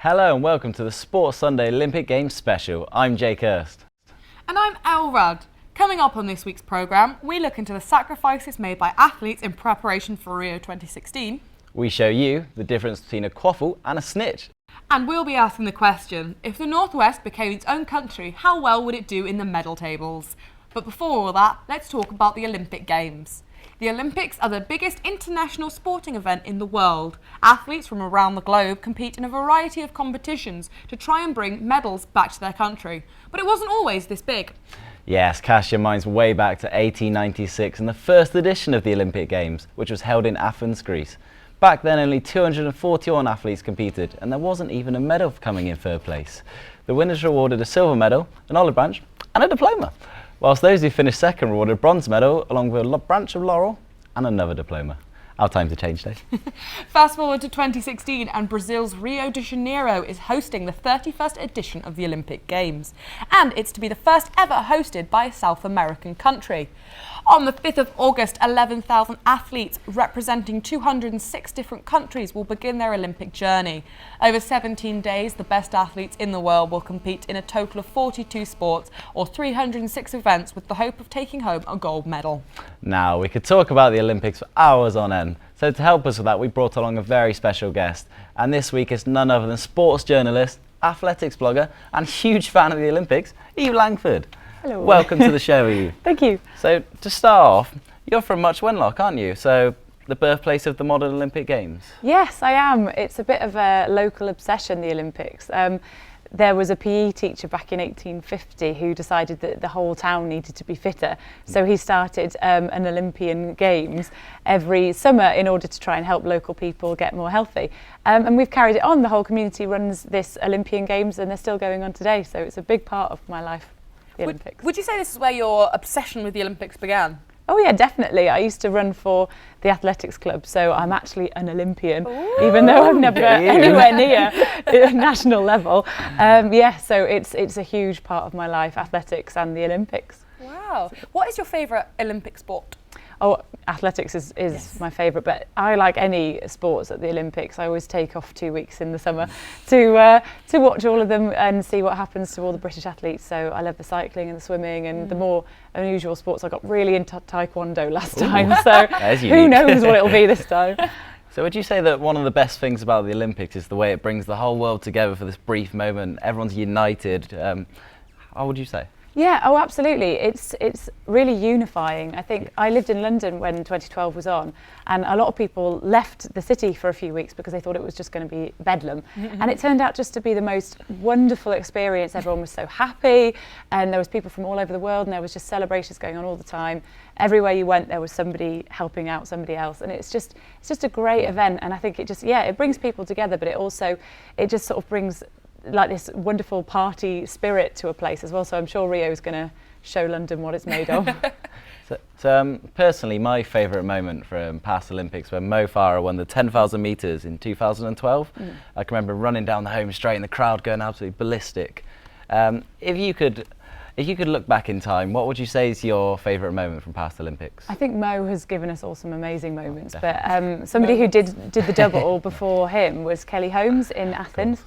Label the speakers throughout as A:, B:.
A: Hello and welcome to the Sports Sunday Olympic Games special. I'm Jake Hurst.
B: And I'm Elle Rudd. Coming up on this week's programme, we look into the sacrifices made by athletes in preparation for Rio 2016.
A: We show you the difference between a quaffle and a snitch.
B: And we'll be asking the question, if the Northwest became its own country, how well would it do in the medal tables? But before all that, let's talk about the Olympic Games. The Olympics are the biggest international sporting event in the world. Athletes from around the globe compete in a variety of competitions to try and bring medals back to their country. But it wasn't always this big.
A: Yes, cast your minds way back to 1896 and the first edition of the Olympic Games, which was held in Athens, Greece. Back then only 241 athletes competed and there wasn't even a medal coming in third place. The winners were awarded a silver medal, an olive branch and a diploma, whilst those who finished second were awarded a bronze medal along with a branch of laurel and another diploma. Our times have changed, Dave.
B: Fast forward to 2016 and Brazil's Rio de Janeiro is hosting the 31st edition of the Olympic Games. And it's to be the first ever hosted by a South American country. On the 5th of August, 11,000 athletes representing 206 different countries will begin their Olympic journey. Over 17 days, the best athletes in the world will compete in a total of 42 sports or 306 events with the hope of taking home a gold medal.
A: Now, we could talk about the Olympics for hours on end. So to help us with that, we brought along a very special guest. And this week is none other than sports journalist, athletics blogger and huge fan of the Olympics, Eve Langford.
C: Hello.
A: Welcome to the show, Eve.
C: Thank you.
A: So to start off, you're from Much Wenlock, aren't you? So the birthplace of the modern Olympic Games.
C: Yes, I am. It's a bit of a local obsession, the Olympics. There was a PE teacher back in 1850 who decided that the whole town needed to be fitter. So he started an Olympian Games every summer in order to try and help local people get more healthy. And we've carried it on. The whole community runs this Olympian Games and they're still going on today. So it's a big part of my life, the Olympics.
B: Would you say this is where your obsession with the Olympics began?
C: Oh yeah, definitely. I used to run for the athletics club, so I'm actually an Olympian, even though I've never anywhere near national level. So it's a huge part of my life, athletics and the Olympics.
B: Wow. What is your favourite Olympic sport?
C: Oh, athletics is yes. My favourite, but I like any sports at the Olympics. I always take off 2 weeks in the summer to watch all of them and see what happens to all the British athletes. So I love the cycling and the swimming and the more unusual sports. I got really into taekwondo last time, so who knows what it'll be this time.
A: So would you say that one of the best things about the Olympics is the way it brings the whole world together for this brief moment? Everyone's united. How would you say?
C: Yeah, oh absolutely. It's really unifying. I think I lived in London when 2012 was on and a lot of people left the city for a few weeks because they thought it was just going to be bedlam. And it turned out just to be the most wonderful experience. Everyone was so happy and there was people from all over the world and there was just celebrations going on all the time. Everywhere you went there was somebody helping out somebody else and it's just a great event and I think it brings people together but it just sort of brings like this wonderful party spirit to a place as well. So I'm sure Rio is going to show London what it's made of.
A: So personally, my favourite moment from past Olympics when Mo Farah won the 10,000 metres in 2012. I can remember running down the home straight and the crowd going absolutely ballistic. If you could look back in time, what would you say is your favourite moment from past Olympics?
C: I think Mo has given us all some amazing moments, but somebody who did the double before him was Kelly Holmes in Athens.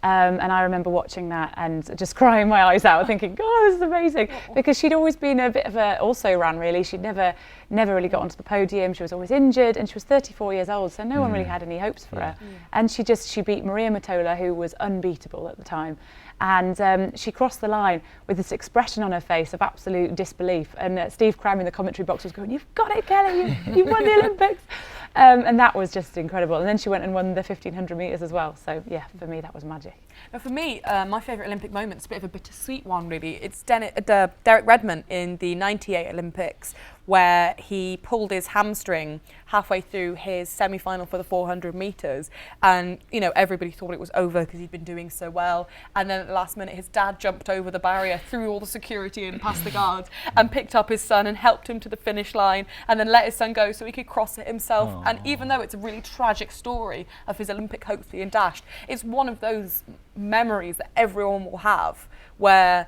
C: And I remember watching that and just crying my eyes out thinking, God, this is amazing. Because she'd always been a bit of a also-ran really. She'd never really got onto the podium. She was always injured and she was 34 years old. So no one really had any hopes for her. And she beat Maria Matola, who was unbeatable at the time. And she crossed the line with this expression on her face of absolute disbelief. And Steve Cram in the commentary box was going, "You've got it, Kelly, you've won the Olympics." And that was just incredible. And then she went and won the 1500 metres as well. So yeah, for me, that was magic.
B: Now for me, my favourite Olympic moment is a bit of a bittersweet one really. It's Derek Redmond in the 98 Olympics where he pulled his hamstring halfway through his semi-final for the 400 metres and everybody thought it was over because he'd been doing so well and then at the last minute his dad jumped over the barrier through all the security and past the guards and picked up his son and helped him to the finish line and then let his son go so he could cross it himself. Aww. And even though it's a really tragic story of his Olympic hopes being dashed, it's one of those memories that everyone will have where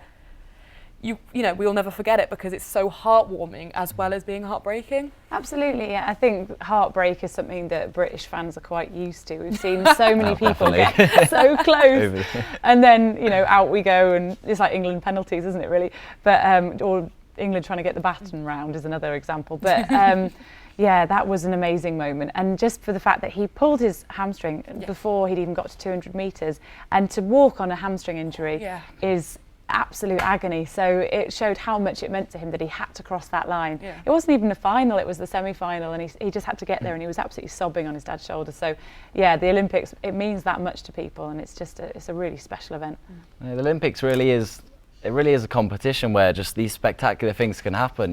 B: we'll never forget it because it's so heartwarming as well as being heartbreaking.
C: Absolutely, yeah. I think heartbreak is something that British fans are quite used to. We've seen so many people get so close, and then out we go, and it's like England penalties, isn't it? Really, but or England trying to get the baton round is another example. But yeah, that was an amazing moment, and just for the fact that he pulled his hamstring before he'd even got to 200 metres, and to walk on a hamstring injury is absolute agony. So it showed how much it meant to him that he had to cross that line. It wasn't even a final, it was the semi-final, and he just had to get there, and he was absolutely sobbing on his dad's shoulder. So yeah, the Olympics, it means that much to people, and it's just it's a really special event.
A: Yeah, the Olympics really is a competition where just these spectacular things can happen.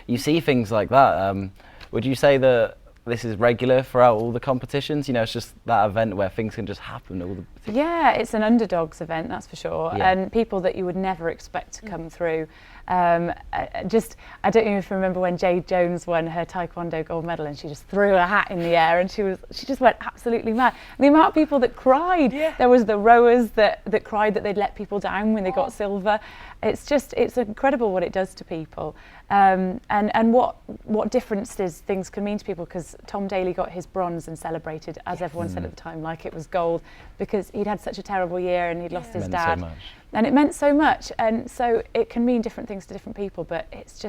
A: You see things like that. Would you say that this is regular throughout all the competitions? It's just that event where things can just happen.
C: Yeah, it's an underdogs event, that's for sure, and people that you would never expect to come through. I don't even remember when Jade Jones won her Taekwondo gold medal, and she just threw her hat in the air, and she just went absolutely mad. And the amount of people that cried, there was the rowers that cried that they'd let people down when they got silver. It's incredible what it does to people, and what differences things can mean to people, because Tom Daley got his bronze and celebrated, as everyone said at the time, like it was gold, because he'd had such a terrible year and he'd lost his dad. And it meant so much, and so it can mean different things to different people, but it's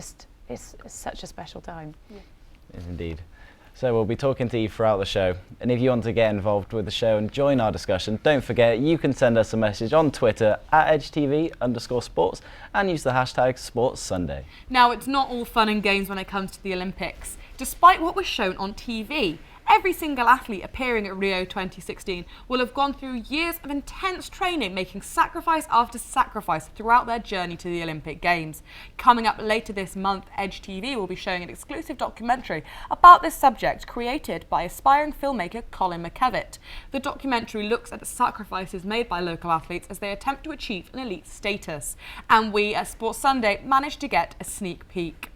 C: such a special time.
A: Yes, indeed. So we'll be talking to you throughout the show, and if you want to get involved with the show and join our discussion, don't forget you can send us a message on Twitter @EdgeTV_sports and use the hashtag SportsSunday.
B: Now, it's not all fun and games when it comes to the Olympics. Despite what was shown on TV, every single athlete appearing at Rio 2016 will have gone through years of intense training, making sacrifice after sacrifice throughout their journey to the Olympic Games. Coming up later this month, Edge TV will be showing an exclusive documentary about this subject created by aspiring filmmaker Colin McKevitt. The documentary looks at the sacrifices made by local athletes as they attempt to achieve an elite status. And we at Sports Sunday managed to get a sneak peek.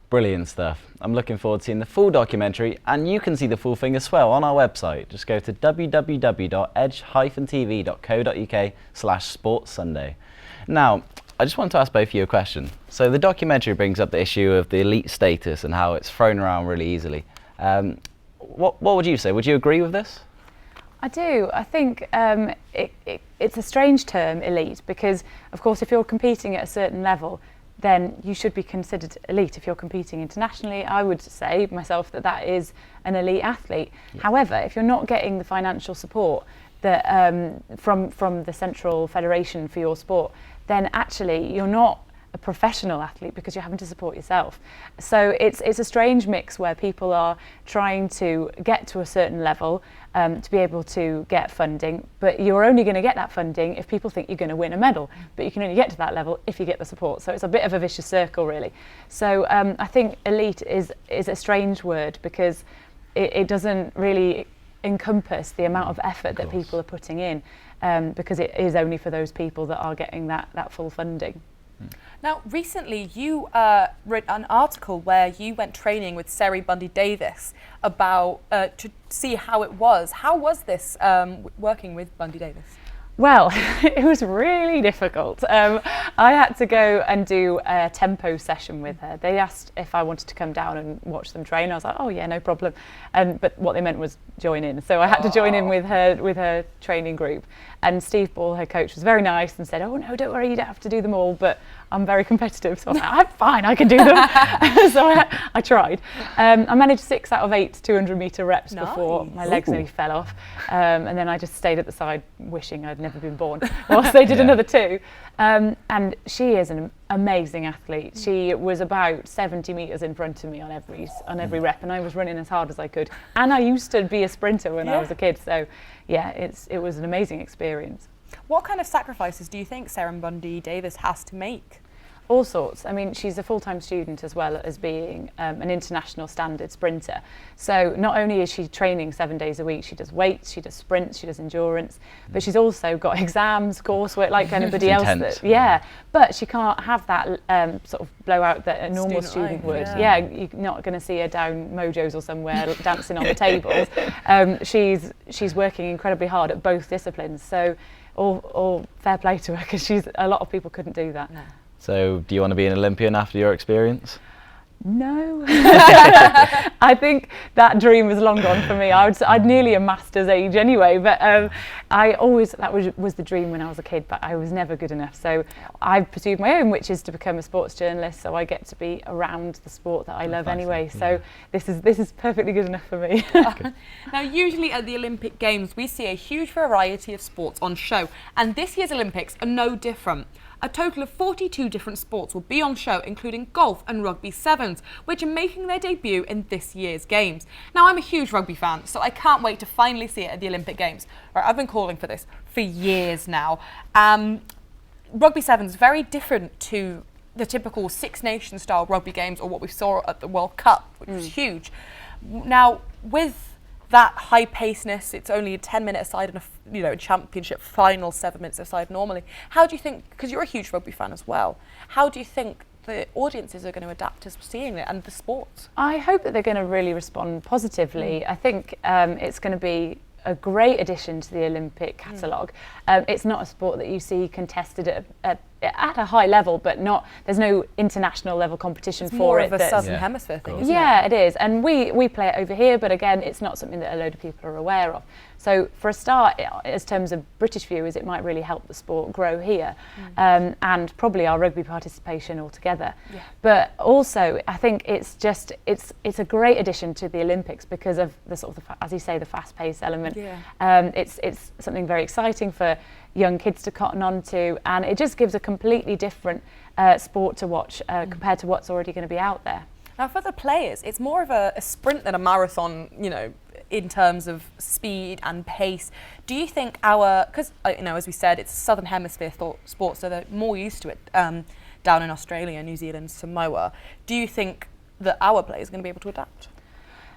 A: Brilliant stuff. I'm looking forward to seeing the full documentary, and you can see the full thing as well on our website. Just go to www.edge-tv.co.uk/sportssunday. Now, I just want to ask both of you a question. So the documentary brings up the issue of the elite status and how it's thrown around really easily. What would you say? Would you agree with this?
C: I do. I think it's a strange term, elite, because of course if you're competing at a certain level, then you should be considered elite. If you're competing internationally, I would say myself that is an elite athlete. However, if you're not getting the financial support that from the Central Federation for your sport, then actually you're not a professional athlete because you're having to support yourself. So it's a strange mix where people are trying to get to a certain level to be able to get funding, but you're only going to get that funding if people think you're going to win a medal, but you can only get to that level if you get the support. So it's a bit of a vicious circle, really. So I think elite is a strange word because it doesn't really encompass the amount of effort that people are putting in, because it is only for those people that are getting that full funding.
B: Now, recently you wrote an article where you went training with Seri Bundy-Davies about to see how it was. How was this working with Bundy-Davies?
C: Well, it was really difficult. I had to go and do a tempo session with her. They asked if I wanted to come down and watch them train. I was like, oh yeah, no problem. But what they meant was join in. So I had to join in with her training group. And Steve Ball, her coach, was very nice and said, oh no, don't worry, you don't have to do them all. But I'm very competitive, so I was like, I'm fine, I can do them. So I tried. I managed 6 out of 8 200-metre reps before my legs nearly fell off. And then I just stayed at the side wishing I'd never been born whilst they did another 2. And she is an amazing athlete. She was about 70 metres in front of me on every rep, and I was running as hard as I could. And I used to be a sprinter when I was a kid, so yeah, it was an amazing experience.
B: What kind of sacrifices do you think Seri Bundy-Davies has to make?
C: all sorts. I mean, she's a full-time student as well as being an international standard sprinter. So not only is she training 7 days a week, she does weights, she does sprints, she does endurance, but she's also got exams, coursework like anybody else. But she can't have that sort of blowout that a normal student would. Yeah, you're not going to see her down Mojo's or somewhere dancing on the tables. She's working incredibly hard at both disciplines. So all fair play to her, because a lot of people couldn't do that.
B: No.
A: So do you want to be an Olympian after your experience?
C: No. I think that dream was long gone for me. I'd nearly a master's age anyway, but that was the dream when I was a kid, but I was never good enough. So I pursued my own, which is to become a sports journalist, so I get to be around the sport that I love anyway. So this is perfectly good enough for me.
B: Now, usually at the Olympic Games, we see a huge variety of sports on show, and this year's Olympics are no different. A total of 42 different sports will be on show, including golf and rugby sevens, which are making their debut in this year's Games. Now, I'm a huge rugby fan, so I can't wait to finally see it at the Olympic Games. Right, I've been calling for this for years now. Rugby sevens is very different to the typical Six Nations style rugby games or what we saw at the World Cup, which was huge. Now, with that high pacedness, it's only a 10-minute aside and a championship final 7 minutes aside normally. How do you think, because you're a huge rugby fan as well, how do you think the audiences are going to adapt to seeing it and the sport?
C: I hope that they're going to really respond positively. I think it's going to be a great addition to the Olympic catalogue. It's not a sport that you see contested at a high level, but there's no international level competition
B: it's
C: for
B: more
C: it.
B: Of a Southern Hemisphere thing, isn't it?
C: Yeah, it is. And we play it over here, but again, it's not something that a load of people are aware of. So for a start, as terms of British viewers, it might really help the sport grow here, and probably our rugby participation altogether. Yeah. But also, I think it's a great addition to the Olympics because of the sort of, as you say, the fast-paced element. Yeah. It's something very exciting for young kids to cotton on to, and it just gives a completely different sport to watch compared to what's already going to be out there.
B: Now, for the players, it's more of a sprint than a marathon, in terms of speed and pace. Do you think because as we said, it's a Southern Hemisphere sport, so they're more used to it down in Australia, New Zealand, Samoa. Do you think that our players are going to be able to adapt?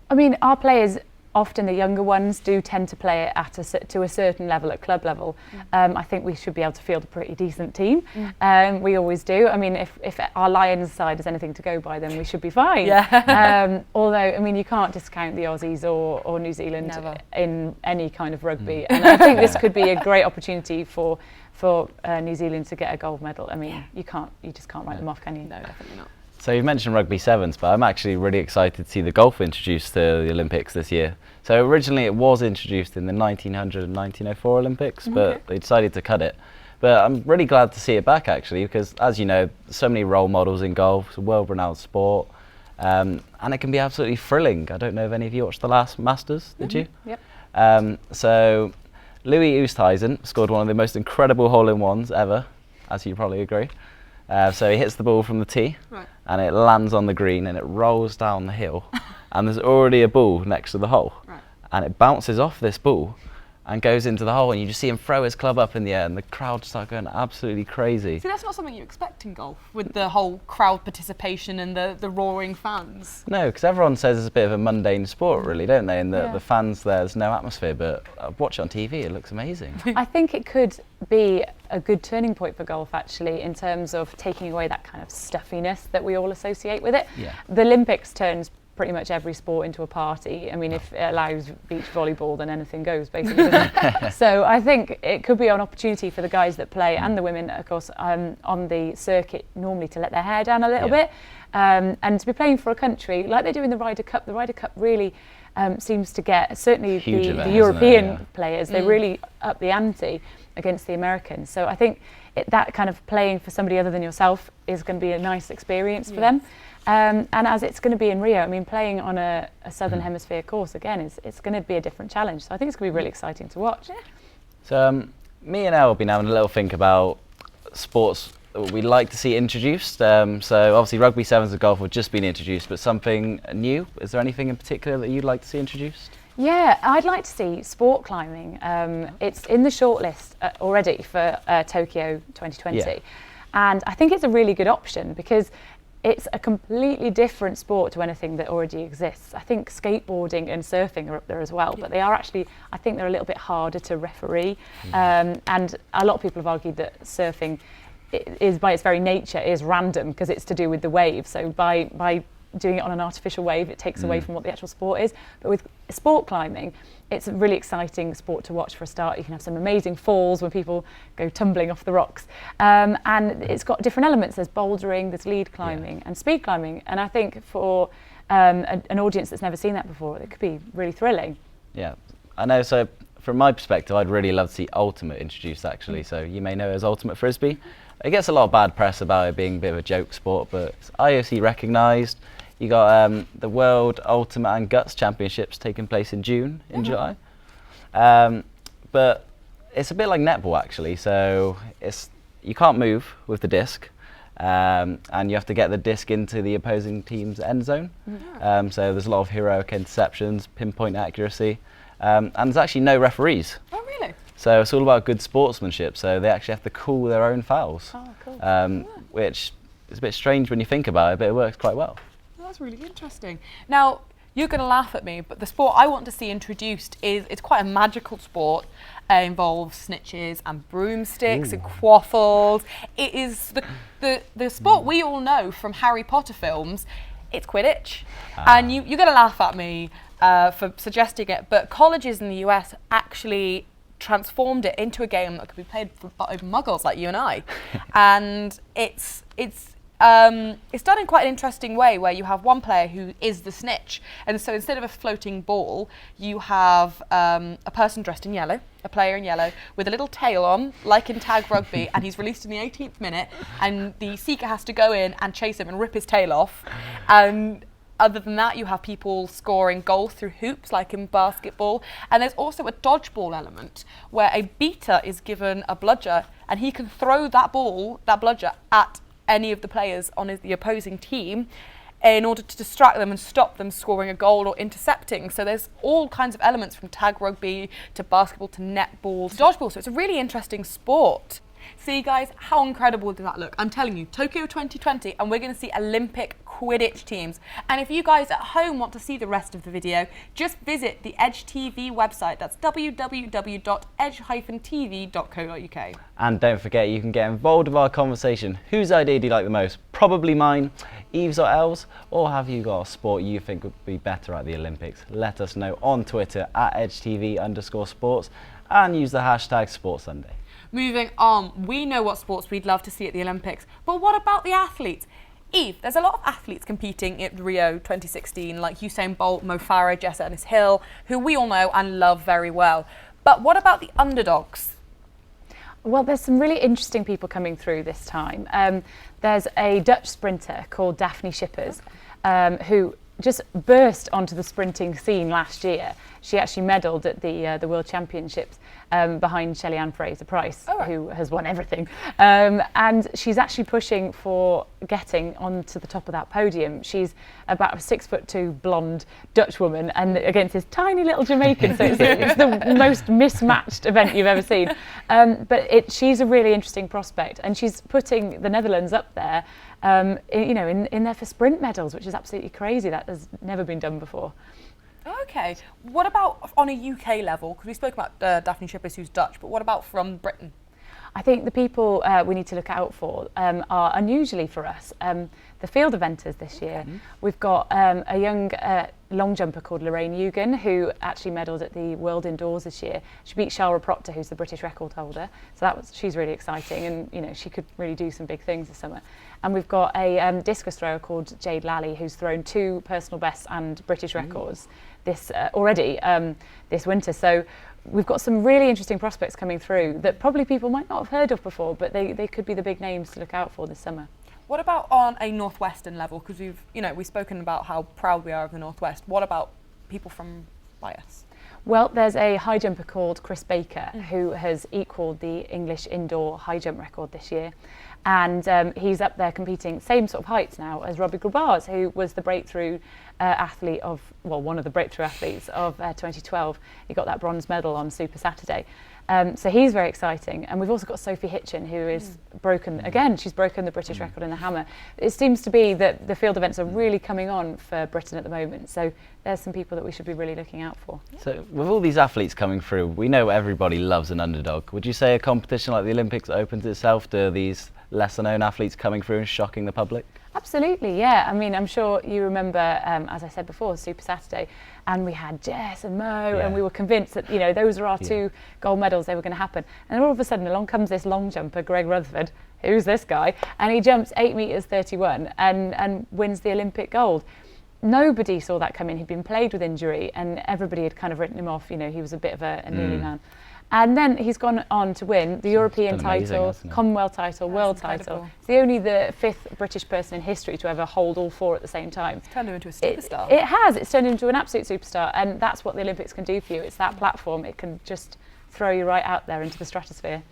C: I mean, our players, often the younger ones, do tend to play it to a certain level, at club level. I think we should be able to field a pretty decent team. We always do. I mean, if our Lions side is anything to go by, then we should be fine. Yeah. Although, I mean, you can't discount the Aussies or New Zealand in any kind of rugby. And I think this could be a great opportunity for New Zealand to get a gold medal. I mean, you just can't write them off, can you?
B: No, definitely not.
A: So you've mentioned rugby sevens, but I'm actually really excited to see the golf introduced to the Olympics this year. So originally it was introduced in the 1900 and 1904 Olympics, but they decided to cut it. But I'm really glad to see it back, actually, because as you know, so many role models in golf. It's a world-renowned sport, and it can be absolutely thrilling. I don't know if any of you watched the last Masters, did you?
C: Yep.
A: So Louis Oosthuizen scored one of the most incredible hole-in-ones ever, as you probably agree. So he hits the ball from the tee, and it lands on the green, and it rolls down the hill, and there's already a ball next to the hole, and it bounces off this ball and goes into the hole, and you just see him throw his club up in the air, and the crowd start going absolutely crazy.
B: See, that's not something you expect in golf, with the whole crowd participation and the roaring fans.
A: No, because everyone says it's a bit of a mundane sport, really, don't they? And the fans, there's no atmosphere, but watch it on TV, it looks amazing.
C: I think it could be a good turning point for golf, actually, in terms of taking away that kind of stuffiness that we all associate with it.
A: Yeah.
C: The Olympics turns pretty much every sport into a party. I mean, if it allows beach volleyball, then anything goes, basically, doesn't it? So I think it could be an opportunity for the guys that play, and the women, of course, on the circuit, normally to let their hair down a little bit, and to be playing for a country like they do in the Ryder Cup. The Ryder Cup really seems to get, certainly the European players, they really up the ante against the Americans. So I think that kind of playing for somebody other than yourself is going to be a nice experience for them. And as it's going to be in Rio, I mean, playing on a Southern Hemisphere course, again, it's going to be a different challenge. So I think it's going to be really exciting to watch. Yeah.
A: So me and Elle have been having a little think about sports that we'd like to see introduced. So obviously rugby sevens and golf have just been introduced, but something new. Is there anything in particular that you'd like to see introduced?
C: Yeah, I'd like to see sport climbing. It's in the shortlist already for Tokyo 2020. Yeah. And I think it's a really good option because it's a completely different sport to anything that already exists. I think skateboarding and surfing are up there as well, but they are actually, I think they're a little bit harder to referee. And a lot of people have argued that surfing is, by its very nature, is random because it's to do with the wave. So by doing it on an artificial wave, it takes away from what the actual sport is. But with sport climbing, it's a really exciting sport to watch for a start. You can have some amazing falls when people go tumbling off the rocks. And it's got different elements. There's bouldering, there's lead climbing and speed climbing. And I think for an audience that's never seen that before, it could be really thrilling.
A: Yeah, I know. So from my perspective, I'd really love to see Ultimate introduced actually. So you may know it as Ultimate Frisbee. It gets a lot of bad press about it being a bit of a joke sport, but it's IOC recognised. You got the World Ultimate and Guts Championships taking place in June, in July. But it's a bit like netball actually. So you can't move with the disc, and you have to get the disc into the opposing team's end zone. So there's a lot of heroic interceptions, pinpoint accuracy, and there's actually no referees.
B: Oh, really?
A: So it's all about good sportsmanship. So they actually have to call their own fouls,
B: Oh, cool.
A: which is a bit strange when you think about it, but it works quite well.
B: That's really interesting. Now, you're going to laugh at me, but the sport I want to see introduced it's quite a magical sport. It involves snitches and broomsticks and quaffles. It is the sport we all know from Harry Potter films. It's Quidditch. And you're going to laugh at me for suggesting it, but colleges in the US actually transformed it into a game that could be played over muggles like you and I. And it's done in quite an interesting way where you have one player who is the snitch, and so instead of a floating ball you have a person dressed in yellow, a player in yellow with a little tail on like in tag rugby, and he's released in the 18th minute and the seeker has to go in and chase him and rip his tail off. And other than that, you have people scoring goals through hoops like in basketball, and there's also a dodgeball element where a beater is given a bludger and he can throw that bludger at any of the players on the opposing team in order to distract them and stop them scoring a goal or intercepting. So there's all kinds of elements from tag rugby to basketball to netball to dodgeball. So it's a really interesting sport. See guys, how incredible does that look? I'm telling you, Tokyo 2020, and we're going to see Olympic Quidditch teams. And if you guys at home want to see the rest of the video, just visit the Edge TV website. That's www.edge-tv.co.uk.
A: And don't forget, you can get involved with our conversation. Whose idea do you like the most? Probably mine, Eve's or Elle's, or have you got a sport you think would be better at the Olympics? Let us know on Twitter at EdgeTV_sports and use the hashtag SportsSunday.
B: Moving on, we know what sports we'd love to see at the Olympics, but what about the athletes? Eve, there's a lot of athletes competing at Rio 2016, like Usain Bolt, Mo Farah, Jess Ennis-Hill, who we all know and love very well. But what about the underdogs?
C: Well, there's some really interesting people coming through this time. There's a Dutch sprinter called Daphne Schippers, who just burst onto the sprinting scene last year. She actually medalled at the World Championships behind Shelly-Ann Fraser-Price, who has won everything. And she's actually pushing for getting onto the top of that podium. She's about a 6'2" blonde Dutch woman, and against this tiny little Jamaican, so it's the most mismatched event you've ever seen. But she's a really interesting prospect, and she's putting the Netherlands up there, in there for sprint medals, which is absolutely crazy. That has never been done before.
B: Okay, what about on a UK level? Because we spoke about Daphne Schippers, who's Dutch, but what about from Britain?
C: I think the people we need to look out for are unusually for us the field eventers this year. We've got a young long jumper called Lorraine Eugen, who actually medalled at the World Indoors this year. She beat Shara Proctor, who's the British record holder. So she's really exciting, and she could really do some big things this summer. And we've got a discus thrower called Jade Lally, who's thrown 2 personal bests and British records this winter. So we've got some really interesting prospects coming through that probably people might not have heard of before, but they could be the big names to look out for this summer.
B: What about on a Northwestern level? Because we've spoken about how proud we are of the Northwest. What about people from by us?
C: Well, there's a high jumper called Chris Baker who has equalled the English indoor high jump record this year. And he's up there competing same sort of heights now as Robbie Grubars, who was the breakthrough one of the breakthrough athletes of 2012. He got that bronze medal on Super Saturday. So he's very exciting. And we've also got Sophie Hitchin, who is she's broken the British record in the hammer. It seems to be that the field events are really coming on for Britain at the moment. So there's some people that we should be really looking out for.
A: So with all these athletes coming through, we know everybody loves an underdog. Would you say a competition like the Olympics opens itself to these lesser known athletes coming through and shocking the public?
C: Absolutely, yeah. I mean, I'm sure you remember, as I said before, Super Saturday, and we had Jess and Mo, and we were convinced that, you know, those are our two gold medals, they were going to happen. And all of a sudden, along comes this long jumper, Greg Rutherford, who's this guy, and he jumps 8 metres 31 and wins the Olympic gold. Nobody saw that coming. He'd been plagued with injury, and everybody had kind of written him off. You know, he was a bit of a nearly man. And then he's gone on to win the European title, Commonwealth title, World title. It's the fifth British person in history to ever hold all four at the same time.
B: It's turned him into a superstar.
C: It has. It's turned him into an absolute superstar, and that's what the Olympics can do for you. It's that platform. It can just throw you right out there into the stratosphere.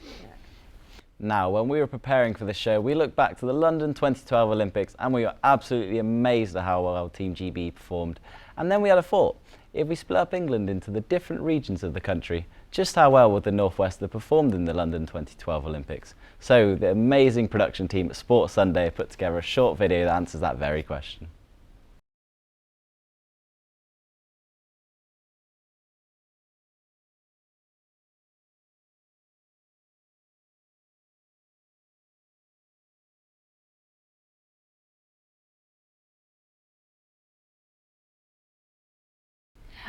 A: Now, when we were preparing for the show, we looked back to the London 2012 Olympics and we were absolutely amazed at how well Team GB performed. And then we had a thought. If we split up England into the different regions of the country, just how well would the North West have performed in the London 2012 Olympics? So the amazing production team at Sports Sunday put together a short video that answers that very question.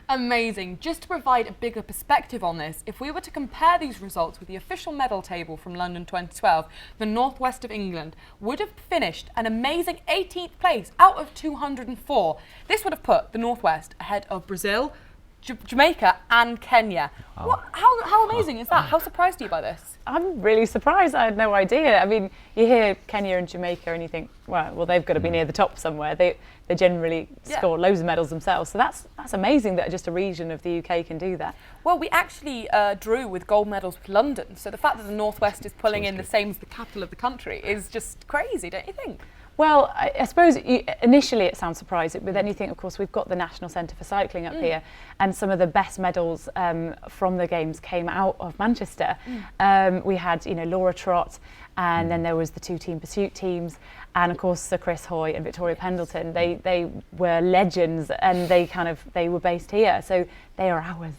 B: Amazing. Just to provide a bigger perspective on this, if we were to compare these results with the official medal table from London 2012, the northwest of England would have finished an amazing 18th place out of 204. This would have put the northwest ahead of Brazil, Jamaica and Kenya.
A: Wow.
B: How amazing is that? How surprised are you by this?
C: I'm really surprised. I had no idea. I mean, you hear Kenya and Jamaica and you think, well, they've got to be near the top somewhere. They generally score loads of medals themselves. So that's amazing that just a region of the UK can do that.
B: Well, we actually drew with gold medals with London. So the fact that the Northwest is pulling in the same as the capital of the country is just crazy, don't you think?
C: Well, I suppose initially it sounds surprising, but then you think, of course, we've got the National Centre for Cycling up here, and some of the best medals from the Games came out of Manchester. We had, Laura Trott, and then there was the two team pursuit teams, and of course Sir Chris Hoy and Victoria Pendleton. They were legends, and they were based here, so they are ours.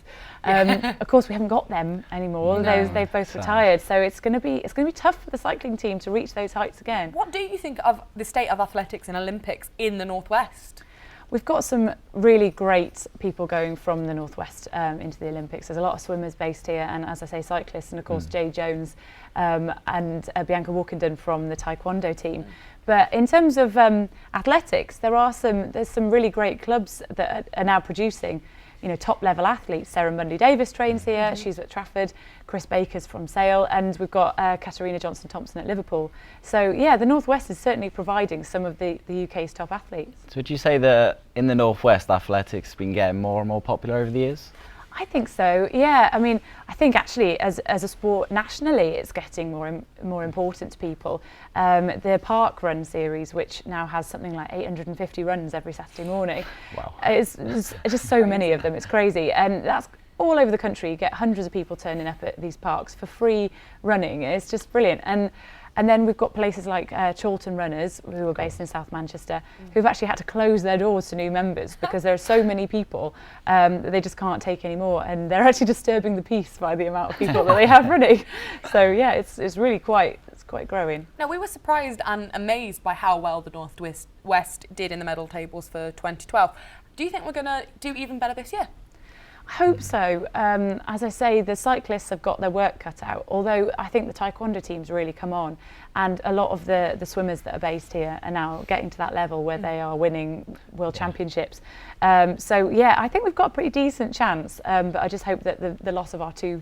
C: Of course, we haven't got them anymore.
A: No,
C: they've both retired, so it's going to be tough for the cycling team to reach those heights again.
B: What do you think of the state of athletics and Olympics in the Northwest?
C: We've got some really great people going from the Northwest into the Olympics. There's a lot of swimmers based here, and as I say, cyclists, and of course Jay Jones and Bianca Walkenden from the Taekwondo team. But in terms of athletics, there's some really great clubs that are now producing top level athletes. Sarah Mundy Davis trains here, she's at Trafford. Chris Baker's from Sale, and we've got Katarina Johnson-Thompson at Liverpool. So yeah, the Northwest is certainly providing some of the UK's top athletes.
A: So would you say that in the Northwest, athletics has been getting more and more popular over the years?
C: I think so, yeah. I mean, I think actually as a sport nationally, it's getting more important to people. The Park Run series, which now has something like 850 runs every Saturday morning. Wow. It's just so many of them, it's crazy. And that's all over the country. You get hundreds of people turning up at these parks for free running. It's just brilliant. And then we've got places like Chorlton Runners, who are based in South Manchester, who've actually had to close their doors to new members because there are so many people that they just can't take any more, and they're actually disturbing the peace by the amount of people that they have running. So yeah, it's really quite growing.
B: Now, we were surprised and amazed by how well the Northwest did in the medal tables for 2012. Do you think we're going to do even better this year?
C: I hope so. As I say, the cyclists have got their work cut out, although I think the Taekwondo team's really come on, and a lot of the swimmers that are based here are now getting to that level where they are winning world championships. So yeah, I think we've got a pretty decent chance, but I just hope that the loss of our two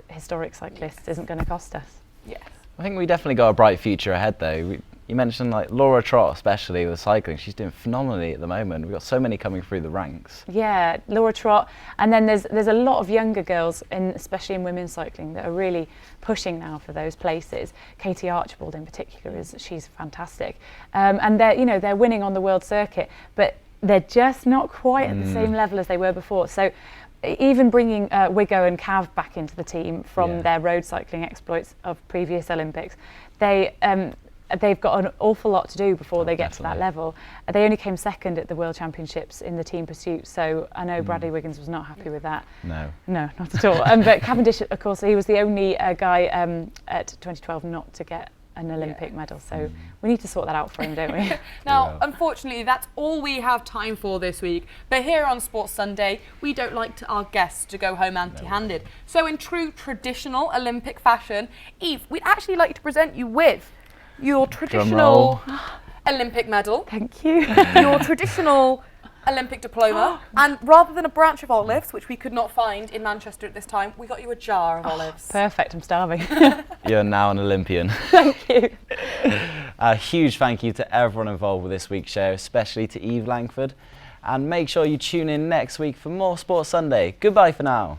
C: historic cyclists isn't going to cost us.
B: Yes.
A: I think we definitely got a bright future ahead though. You mentioned like Laura Trott, especially with cycling. She's doing phenomenally at the moment. We've got so many coming through the ranks.
C: Yeah, Laura Trott, and then there's a lot of younger girls, especially in women's cycling, that are really pushing now for those places. Katie Archibald in particular, she's fantastic, and they're winning on the world circuit, but they're just not quite at the same level as they were before. So even bringing Wiggo and Cav back into the team from their road cycling exploits of previous Olympics, they've got an awful lot to do before they get to that level. They only came second at the World Championships in the team pursuit, so I know Bradley Wiggins was not happy with that.
A: No,
C: not at all. But Cavendish, of course, he was the only guy at 2012 not to get an Olympic medal, so we need to sort that out for him, don't we?
B: Now, unfortunately, that's all we have time for this week. But here on Sports Sunday, we don't like our guests to go home empty-handed. So in true traditional Olympic fashion, Eve, we'd actually like to present you with your traditional Olympic medal.
C: Thank you.
B: Your traditional Olympic diploma. And rather than a branch of olives, which we could not find in Manchester at this time, we got you a jar of olives.
C: Perfect, I'm starving.
A: You're now an Olympian.
C: Thank you.
A: A huge thank you to everyone involved with this week's show, especially to Eve Langford. And make sure you tune in next week for more Sports Sunday. Goodbye for now.